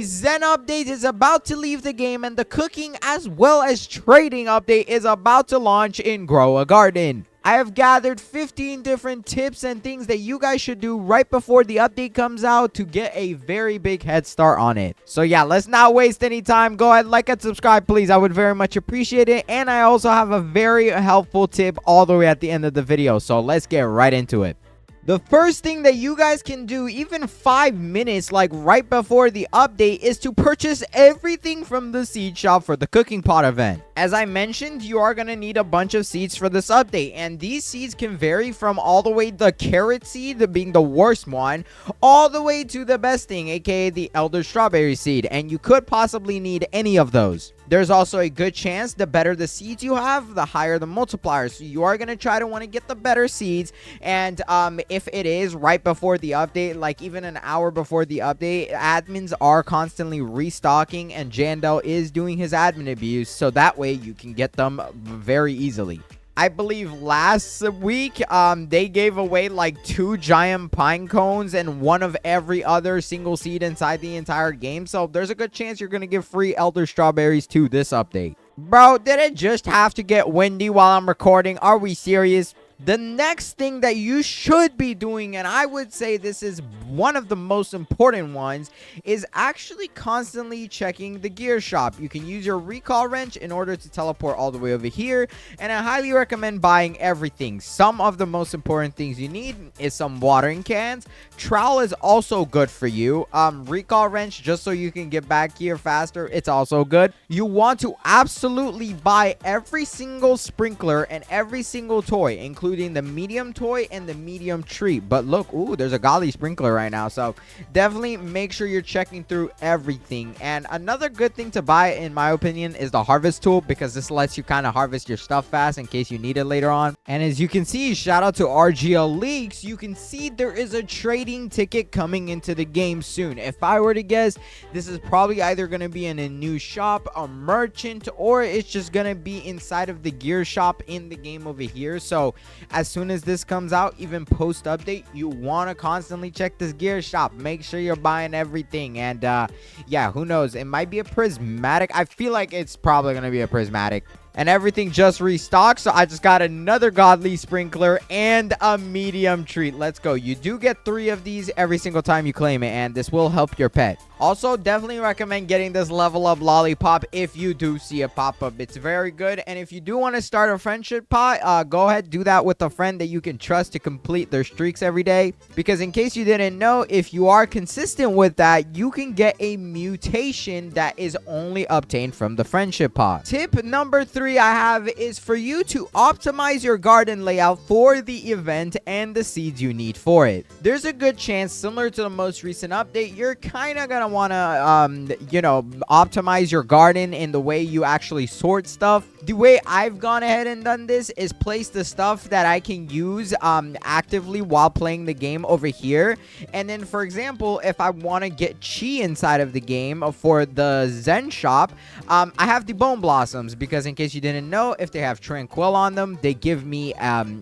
Zen update is about to leave the game, and the cooking as well as trading update is about to launch in Grow a Garden. I have gathered 15 different tips and things that you guys should do right before the update comes out to get a very big head start on it. So yeah, let's not waste any time. Go ahead, like and subscribe, please. I would very much appreciate it. And I also have a very helpful tip all the way at the end of the video. So let's get right into it. The first thing that you guys can do, even 5 minutes, like right before the update, is to purchase everything from the seed shop for the cooking pot event. As I mentioned, you are going to need a bunch of seeds for this update, and these seeds can vary from all the way the carrot seed being the worst one, all the way to the best thing, aka the elder strawberry seed, and you could possibly need any of those. There's also a good chance the better the seeds you have, the higher the multiplier. So you are going to try to want to get the better seeds. And if it is right before the update, like even an hour before the update, admins are constantly restocking and Jandel is doing his admin abuse. So that way you can get them very easily. I believe last week, they gave away like 2 giant pine cones and 1 of every other single seed inside the entire game. So there's a good chance you're going to give free elder strawberries to this update. Bro, did it just have to get windy while I'm recording? Are we serious? The next thing that you should be doing, and I would say this is one of the most important ones, is actually constantly checking the gear shop. You can use your recall wrench in order to teleport all the way over here, and I highly recommend buying everything. Some of the most important things you need is some watering cans. Trowel is also good for you. Recall wrench, just so you can get back here faster, it's also good. You want to absolutely buy every single sprinkler and every single toy, including the medium toy and the medium treat. But look, ooh, there's a golly sprinkler right now, so definitely make sure you're checking through everything. And another good thing to buy, in my opinion, is the harvest tool, because this lets you kind of harvest your stuff fast in case you need it later on. And as you can see, shout out to RGL Leaks, you can see there is a trading ticket coming into the game soon. If I were to guess, this is probably either going to be in a new shop, a merchant, or it's just going to be inside of the gear shop in the game over here. So as soon as this comes out, even post update, you want to constantly check this gear shop. Make sure you're buying everything. And yeah, who knows, it might be a prismatic. I feel like it's probably gonna be a prismatic. And everything just restocked, so I just got another godly sprinkler and a medium treat. Let's go. You do get 3 of these every single time you claim it, and this will help your pet. Also, definitely recommend getting this level up lollipop if you do see a pop-up. It's very good. And if you do want to start a friendship pot, go ahead, do that with a friend that you can trust to complete their streaks every day. Because in case you didn't know, if you are consistent with that, you can get a mutation that is only obtained from the friendship pot. Tip number 3 I have is for you to optimize your garden layout for the event and the seeds you need for it. There's a good chance, similar to the most recent update, you're kind of gonna want to optimize your garden in the way you actually sort stuff. The way I've gone ahead and done this is place the stuff that I can use actively while playing the game over here. And then, for example, if I want to get chi inside of the game for the Zen shop, I have the bone blossoms, because in case you didn't know, if they have tranquil on them, they give me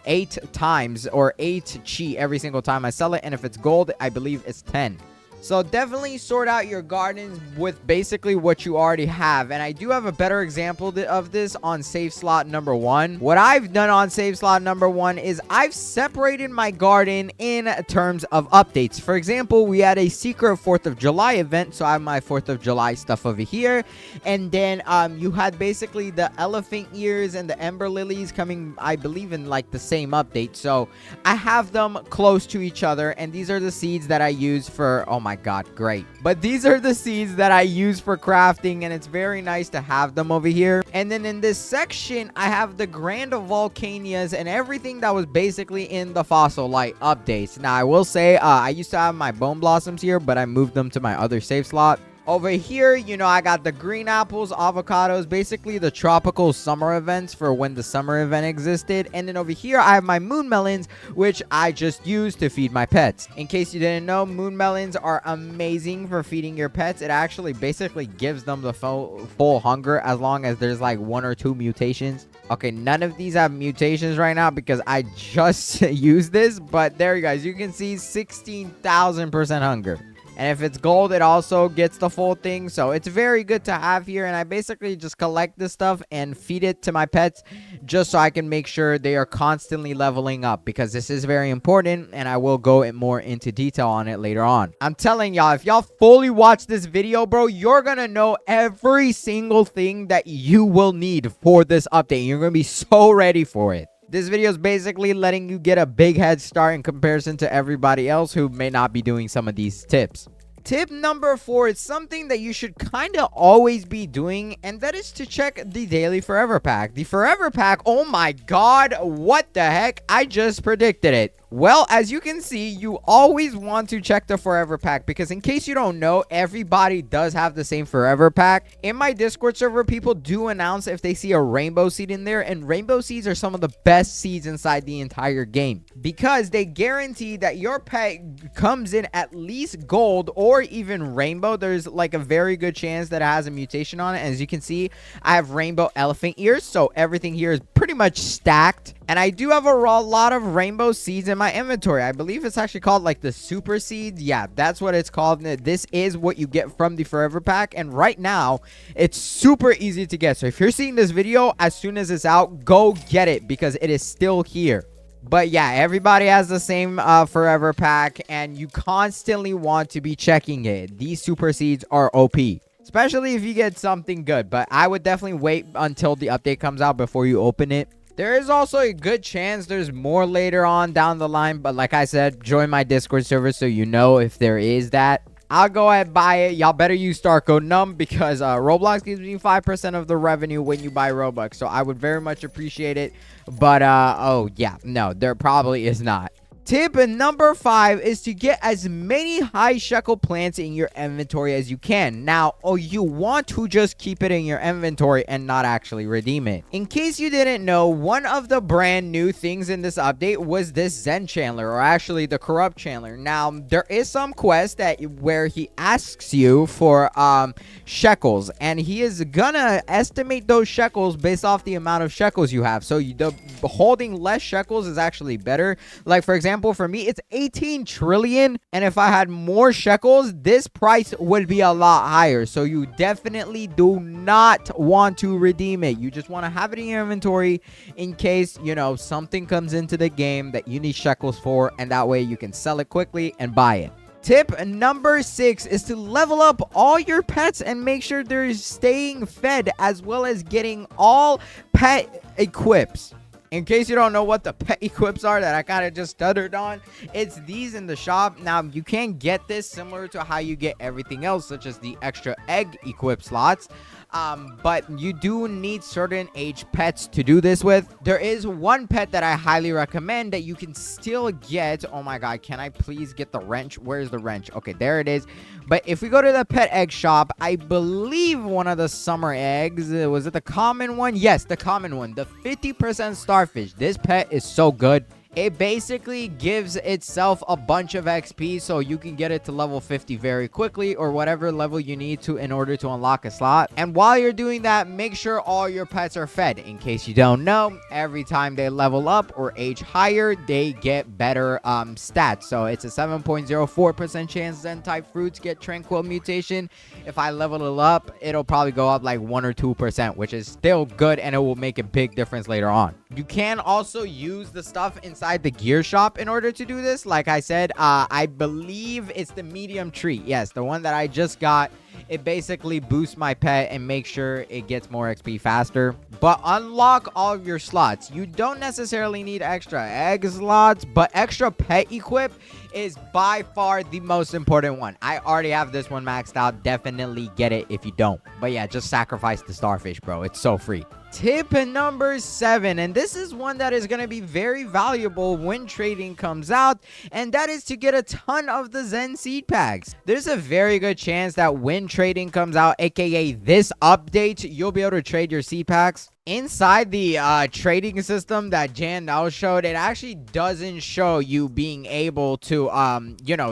8 times or 8 chi every single time I sell it. And if it's gold, I believe it's 10. So definitely sort out your gardens with basically what you already have. And I do have a better example of this on save slot number 1. What I've done on save slot number 1 is I've separated my garden in terms of updates. For example, we had a secret 4th of July event, so I have my 4th of July stuff over here. And then you had basically the elephant ears and the ember lilies coming, I believe, in like the same update. So I have them close to each other, and these are the seeds that I use for, oh my god, great. But these are the seeds that I use for crafting, and it's very nice to have them over here. And then in this section, I have the Grand Volcanias and everything that was basically in the Fossil Light updates. Now, I will say, I used to have my Bone Blossoms here, but I moved them to my other save slot. Over here, you know, I got the green apples, avocados, basically the tropical summer events for when the summer event existed. And then over here, I have my moon melons, which I just use to feed my pets. In case you didn't know, moon melons are amazing for feeding your pets. It actually basically gives them the full hunger as long as there's like 1 or 2 mutations. Okay, none of these have mutations right now because I just used this, but there you guys, you can see 16,000% hunger. And if it's gold, it also gets the full thing. So it's very good to have here. And I basically just collect this stuff and feed it to my pets just so I can make sure they are constantly leveling up, because this is very important and I will go more into detail on it later on. I'm telling y'all, if y'all fully watch this video, bro, you're gonna know every single thing that you will need for this update. You're gonna be so ready for it. This video is basically letting you get a big head start in comparison to everybody else who may not be doing some of these tips. Tip number 4 is something that you should kind of always be doing, and that is to check the daily forever pack. The forever pack, oh my god, what the heck? I just predicted it. Well, as you can see, you always want to check the forever pack, because in case you don't know, everybody does have the same forever pack. In my Discord server, people do announce if they see a rainbow seed in there, and rainbow seeds are some of the best seeds inside the entire game, because they guarantee that your pet comes in at least gold or even rainbow. There's like a very good chance that it has a mutation on it. As you can see, I have rainbow elephant ears, so everything here is pretty much stacked. And I do have a lot of rainbow seeds in my inventory. I believe it's actually called like the super seeds. Yeah, that's what it's called. This is what you get from the forever pack. And right now, it's super easy to get. So if you're seeing this video, as soon as it's out, go get it, because it is still here. But yeah, everybody has the same forever pack, and you constantly want to be checking it. These super seeds are OP, especially if you get something good. But I would definitely wait until the update comes out before you open it. There is also a good chance there's more later on down the line, but like I said, join my Discord server so you know if there is that. I'll go ahead and buy it. Y'all better use StarCode NUM, because Roblox gives me 5% of the revenue when you buy Robux, so I would very much appreciate it. But oh yeah, no, there probably is not. Tip number 5 is to get as many high shekel plants in your inventory as you can. Now, you want to just keep it in your inventory and not actually redeem it. In case you didn't know, one of the brand new things in this update was this Zen Chandler, or actually the Corrupt Chandler. Now, there is some quest where he asks you for shekels, and he is gonna estimate those shekels based off the amount of shekels you have. So holding less shekels is actually better. Like, for example, for me, it's 18 trillion, and if I had more shekels, this price would be a lot higher. So you definitely do not want to redeem it. You just want to have it in your inventory in case, you know, something comes into the game that you need shekels for, and that way you can sell it quickly and buy it. Tip number 6 is to level up all your pets and make sure they're staying fed, as well as getting all pet equips. In case you don't know what the pet equips are that I kind of just stuttered on, it's these in the shop. Now, you can get this similar to how you get everything else, such as the extra egg equip slots. But you do need certain age pets to do this with. There is one pet that I highly recommend that you can still get. Oh my god, can I please get the wrench? Where's the wrench? Okay, there it is. But if we go to the pet egg shop, I believe one of the summer eggs, was it the common one? Yes, the common one, the 50% starfish. This pet is so good. It basically gives itself a bunch of XP, so you can get it to level 50 very quickly, or whatever level you need to in order to unlock a slot. And while you're doing that, make sure all your pets are fed. In case you don't know, every time they level up or age higher, they get better stats. So it's a 7.04% chance Zen type fruits get tranquil mutation. If I level it up, it'll probably go up like 1 or 2%, which is still good, and it will make a big difference later on. You can also use the stuff inside the gear shop in order to do this. Like I said, I believe it's the medium tree. Yes, the one that I just got. It basically boosts my pet and makes sure it gets more XP faster. But unlock all of your slots. You don't necessarily need extra egg slots, but extra pet equip is by far the most important one. I already have this one maxed out. Definitely get it if you don't. But yeah, just sacrifice the starfish, bro. It's so free. Tip number 7, and this is one that is going to be very valuable when trading comes out, and that is to get a ton of the Zen seed packs. There's a very good chance that when trading comes out, aka this update, you'll be able to trade your seed packs inside the trading system that Jan now showed, it actually doesn't show you being able to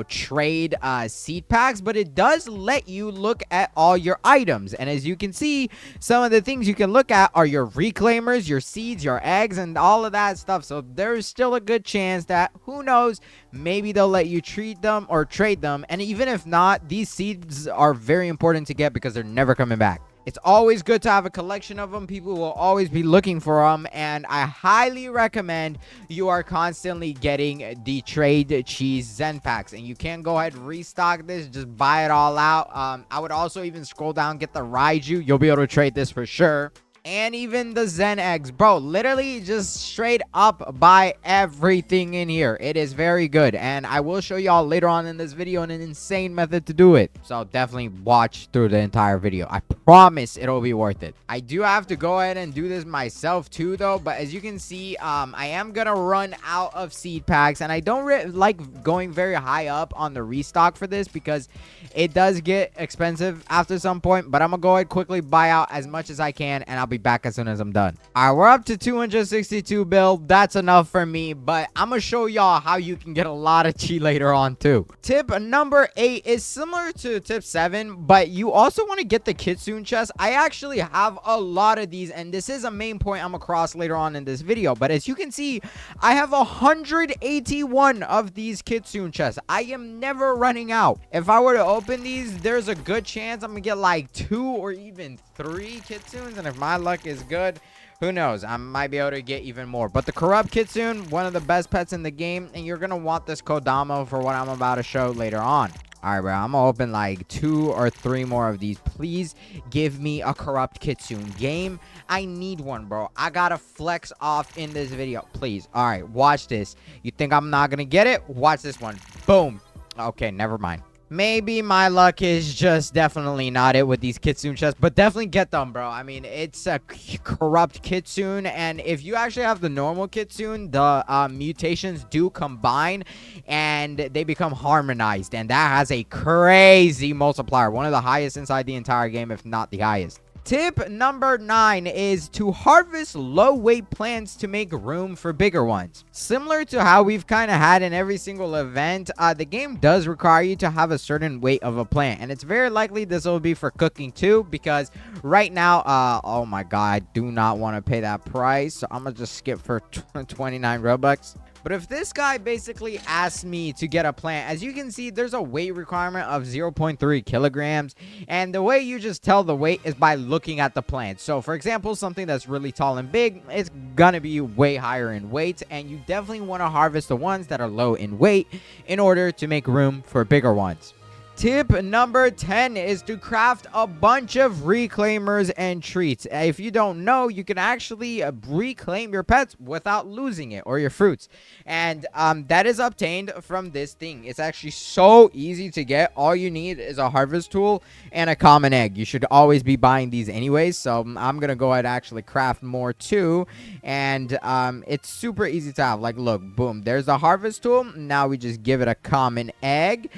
trade seed packs, but it does let you look at all your items. And as you can see, some of the things you can look at are your reclaimers, your seeds, your eggs, and all of that stuff. So there's still a good chance that, who knows, maybe they'll let you treat them or trade them. And even if not, these seeds are very important to get because they're never coming back. It's always good to have a collection of them. People will always be looking for them, and I highly recommend you are constantly getting the trade cheese Zen packs. And you can go ahead and restock this, just buy it all out. I would also even scroll down, get the Raiju. You'll be able to trade this for sure. And even the Zen eggs, bro. Literally just straight up buy everything in here. It is very good, and I will show y'all later on in this video an insane method to do it. So definitely watch through the entire video. I promise it'll be worth it. I do have to go ahead and do this myself too, though. But as you can see, I am gonna run out of seed packs, and I don't like going very high up on the restock for this because it does get expensive after some point. But I'm gonna go ahead quickly buy out as much as I can, and I'll be back as soon as I'm done. All right, we're up to 262 bill. That's enough for me, but I'm gonna show y'all how you can get a lot of chi later on too. Tip number 8 is similar to tip 7, but you also want to get the kitsune chest. I actually have a lot of these, and this is a main point I'm across later on in this video. But as you can see, I have 181 of these kitsune chests. I am never running out. If I were to open these, there's a good chance I'm gonna get like 2 or even 3 kitsunes, and if my luck is good, who knows, I might be able to get even more. But the corrupt kitsune, one of the best pets in the game, and you're gonna want this Kodama for what I'm about to show later on. All right, bro, I'm gonna open like 2 or 3 more of these. Please give me a corrupt kitsune. Game, I need one, bro. I gotta flex off in this video, please. All right, watch this. You think I'm not gonna get it? Watch this one. Boom. Okay, never mind. Maybe my luck is just definitely not it with these kitsune chests, but definitely get them, bro. I mean, it's a corrupt kitsune, and if you actually have the normal kitsune, the mutations do combine and they become harmonized, and that has a crazy multiplier, one of the highest inside the entire game, if not the highest. Tip number 9 is to harvest low weight plants to make room for bigger ones. Similar to how we've kind of had in every single event, the game does require you to have a certain weight of a plant, and it's very likely this will be for cooking too, because right now, oh my god, I do not want to pay that price, so I'm gonna just skip for 29 Robux. But if this guy basically asks me to get a plant, as you can see, there's a weight requirement of 0.3 kilograms. And the way you just tell the weight is by looking at the plant. So, for example, something that's really tall and big, it's gonna be way higher in weight. And you definitely want to harvest the ones that are low in weight in order to make room for bigger ones. Tip number 10 is to craft a bunch of reclaimers and treats. If you don't know, you can actually reclaim your pets without losing it, or your fruits. And that is obtained from this thing. It's actually so easy to get. All you need is a harvest tool and a common egg. You should always be buying these anyways. So I'm going to go ahead and actually craft more too. And it's super easy to have. Like, look, boom, there's the harvest tool. Now we just give it a common egg.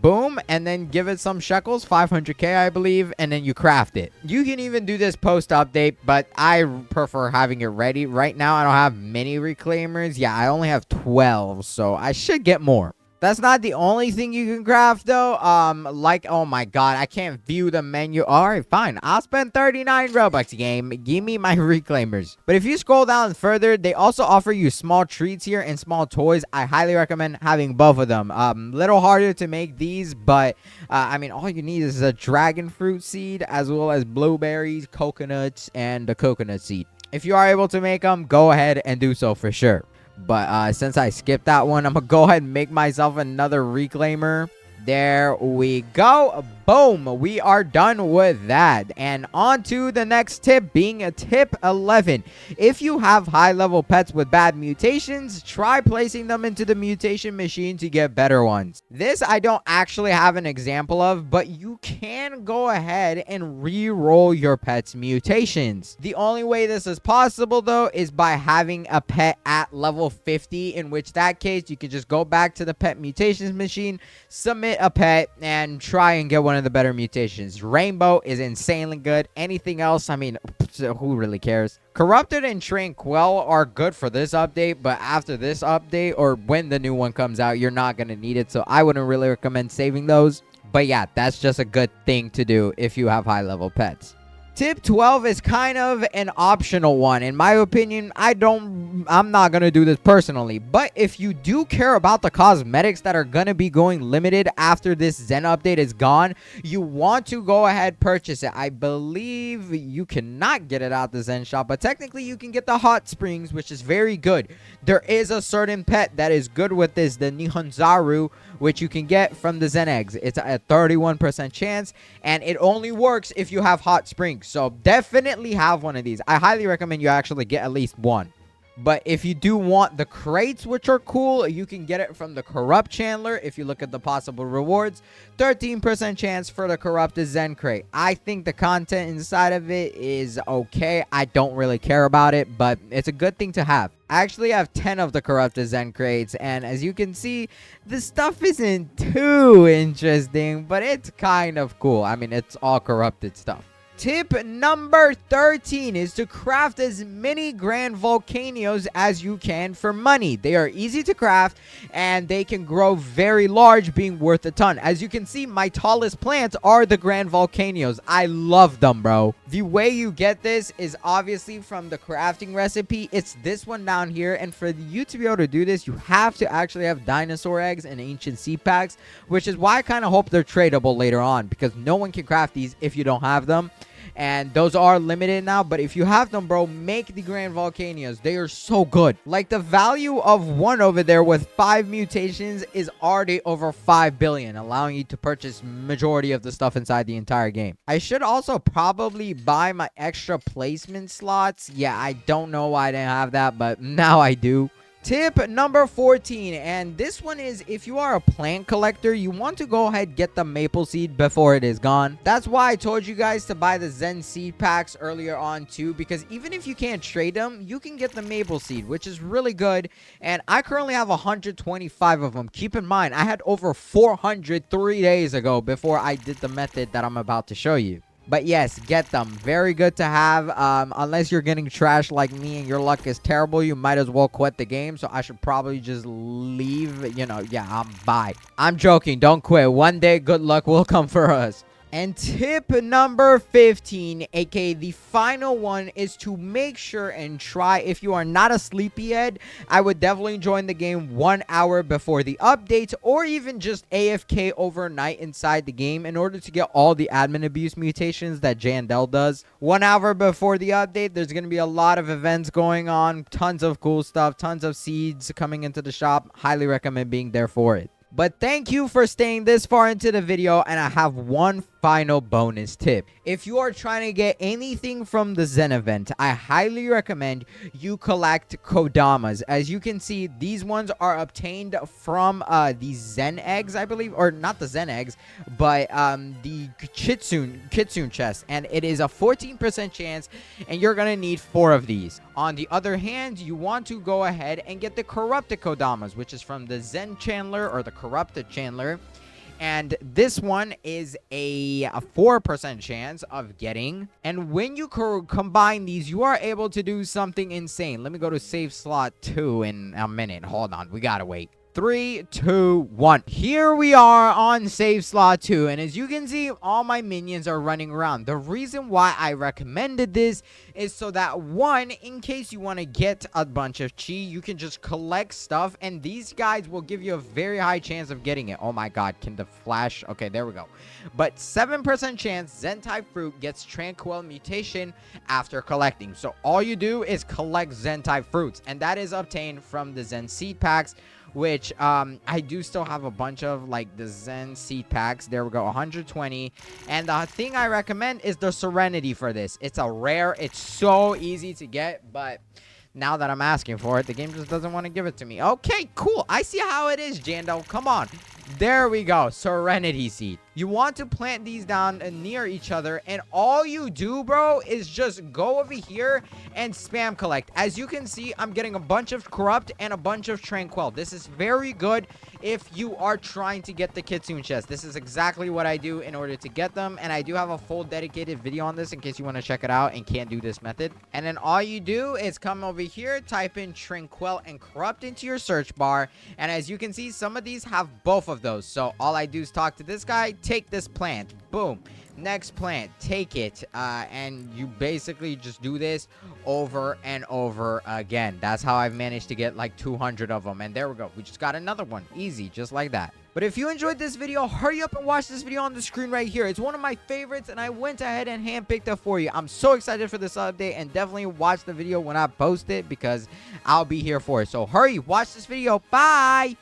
Boom. And then give it some shekels, 500k I believe, and then you craft it. You can even do this post update, but I prefer having it ready. Right now I don't have many reclaimers. Yeah, I only have 12, so I should get more. That's not the only thing you can craft though. Like, oh my god, I can't view the menu. All right, fine, I'll spend 39 Robux. Game, give me my reclaimers. But if you scroll down further, they also offer you small treats here and small toys. I highly recommend having both of them. Little harder to make these, but I mean, all you need is a dragon fruit seed, as well as blueberries, coconuts, and the coconut seed. If you are able to make them, go ahead and do so for sure. But since I skipped that one, I'm gonna go ahead and make myself another reclaimer. There we go. Boom, we are done with that. And on to the next tip, being a tip 11. If you have high level pets with bad mutations, try placing them into the mutation machine to get better ones. This I don't actually have an example of, but you can go ahead and re-roll your pet's mutations. The only way this is possible though is by having a pet at level 50, in which that case you can just go back to the pet mutations machine, submit limit a pet and try and get one of the better mutations. Rainbow is insanely good. Anything else, I mean, who really cares? Corrupted and Tranquil are good for this update, but after this update or when the new one comes out, you're not going to need it. So I wouldn't really recommend saving those. But yeah, that's just a good thing to do if you have high level pets. Tip 12 is kind of an optional one. In my opinion, I'm not going to do this personally. But if you do care about the cosmetics that are going to be going limited after this Zen update is gone, you want to go ahead purchase it. I believe you cannot get it out the Zen shop, but technically you can get the hot springs, which is very good. There is a certain pet that is good with this, the Nihonzaru, which you can get from the Zen eggs. It's a 31% chance, and it only works if you have hot springs. So definitely have one of these. I highly recommend you actually get at least one. But if you do want the crates, which are cool, you can get it from the Corrupt Chandler. If you look at the possible rewards, 13% chance for the Corrupted Zen crate. I think the content inside of it is okay. I don't really care about it, but it's a good thing to have. I actually have 10 of the Corrupted Zen crates, and as you can see, the stuff isn't too interesting, but it's kind of cool. I mean, it's all corrupted stuff. Tip number 13 is to craft as many Grand Volcanios as you can for money. They are easy to craft and they can grow very large, being worth a ton. As you can see, my tallest plants are the Grand Volcanios. I love them, bro. The way you get this is obviously from the crafting recipe. It's this one down here, and for you to be able to do this, you have to actually have dinosaur eggs and ancient seed packs, which is why I kind of hope they're tradable later on, because no one can craft these if you don't have them. And those are limited now, but if you have them, bro, make the Grand Volcanios. They are so good. Like, the value of one over there with 5 mutations is already over 5 billion, allowing you to purchase majority of the stuff inside the entire game. I should also probably buy my extra placement slots. Yeah, I don't know why I didn't have that, but now I do. Tip number 14, and this one is if you are a plant collector, you want to go ahead get the maple seed before it is gone. That's why I told you guys to buy the Zen seed packs earlier on too, because even if you can't trade them, you can get the maple seed, which is really good. And I currently have 125 of them. Keep in mind, I had over 400 3 days ago before I did the method that I'm about to show you. But yes, get them. Very good to have. Unless you're getting trashed like me and your luck is terrible, you might as well quit the game. So I should probably just leave. You know, yeah, bye. I'm joking. Don't quit. One day, good luck will come for us. And tip number 15, aka the final one, is to make sure and try, if you are not a sleepyhead, I would definitely join the game 1 hour before the updates, or even just AFK overnight inside the game in order to get all the admin abuse mutations that Jandel does. 1 hour before the update, there's going to be a lot of events going on, tons of cool stuff, tons of seeds coming into the shop. Highly recommend being there for it. But thank you for staying this far into the video, and I have one final bonus tip. If you are trying to get anything from the Zen event, I highly recommend you collect Kodamas. As you can see, these ones are obtained from the Zen eggs, I believe, or not the Zen eggs, but the Kitsune chest, and it is a 14% chance, and you're gonna need 4 of these. On the other hand, you want to go ahead and get the corrupted Kodamas, which is from the Zen Chandler or the corrupted Chandler. And this one is a 4% chance of getting. And when you combine these, you are able to do something insane. Let me go to save slot 2 in a minute. Hold on. We gotta wait. 3, 2, 1. Here we are on save slot 2, and as you can see, all my minions are running around. The reason why I recommended this is so that, one, in case you want to get a bunch of chi, you can just collect stuff, and these guys will give you a very high chance of getting it. Oh my god, can the flash? Okay, there we go. But 7% chance Zen type fruit gets Tranquil mutation after collecting. So all you do is collect Zen type fruits, and that is obtained from the Zen seed packs, which I do still have a bunch of, like the Zen seed packs. There we go, 120. And the thing I recommend is the Serenity for this. It's a rare. It's so easy to get, but now that I'm asking for it, the game just doesn't want to give it to me. Okay, cool. I see how it is, Jando. Come on. There we go. Serenity seed. You want to plant these down near each other, and all you do, bro, is just go over here and spam collect. As you can see, I'm getting a bunch of corrupt and a bunch of tranquil. This is very good if you are trying to get the kitsune chest. This is exactly what I do in order to get them, and I do have a full dedicated video on this in case you want to check it out and can't do this method. And then all you do is come over here, type in tranquil and corrupt into your search bar, and as you can see, some of these have both of those. So all I do is talk to this guy, take this plant, boom, next plant, take it, and you basically just do this over and over again. That's how I've managed to get like 200 of them, and there we go, we just got another one, easy, just like that. But if you enjoyed this video, hurry up and watch this video on the screen right here. It's one of my favorites, and I went ahead and handpicked it for you. I'm so excited for this update, and definitely watch the video when I post it because I'll be here for it. So hurry, watch this video. Bye.